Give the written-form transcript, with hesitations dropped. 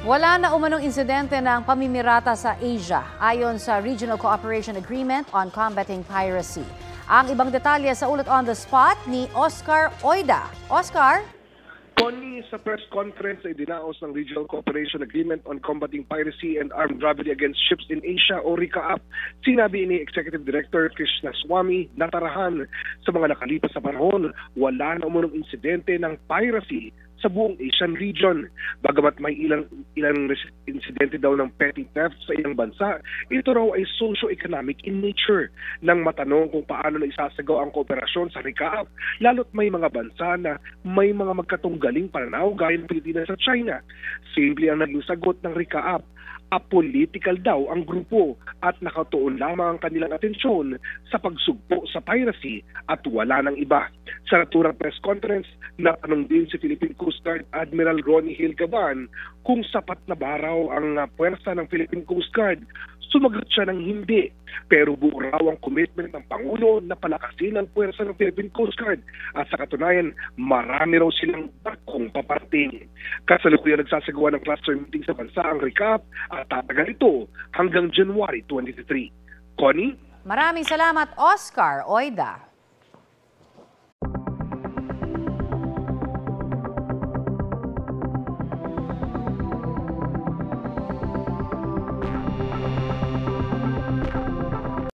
Wala na umanong insidente ng pamimirata sa Asia ayon sa Regional Cooperation Agreement on Combating Piracy. Ang ibang detalye sa ulat on the spot ni Oscar Oida. Oscar? Connie, sa press conference ay dinaos ng Regional Cooperation Agreement on Combating Piracy and Armed Robbery Against Ships in Asia o RICAAP. Sinabi ni Executive Director Krishnaswamy Natarajan, sa mga nakalipas na panahon, wala na umunong insidente ng piracy sa buong Asian region. Bagamat may ilang insidente daw ng petty theft sa ilang bansa, ito raw ay socio-economic in nature. Nang matanong kung paano na isasagaw ang kooperasyon sa RICAAP, lalo't may mga bansa na may mga magkatunggaling pananaw gaya ng Pilipinas at China. Simple ang naging sagot ng RICAAP. Apolitical daw ang grupo at nakatuon lamang ang kanilang atensyon sa pagsugpo sa piracy at wala ng iba. Sa naturang press conference, natanong din si Philippine Coast Guard Admiral Ronnie Hill Gaban kung sapat na ba raw ang puwersa ng Philippine Coast Guard. Sumagot siya ng hindi, pero buo raw ang commitment ng Pangulo na palakasin ang puwersa ng Philippine Coast Guard at sa katunayan, marami raw silang barkong paparating. Kasalukuyan nagsasagawa ng cluster meeting sa bansa ang RICAAP at tatagal ito hanggang January 23. Connie? Maraming salamat, Oscar Oida.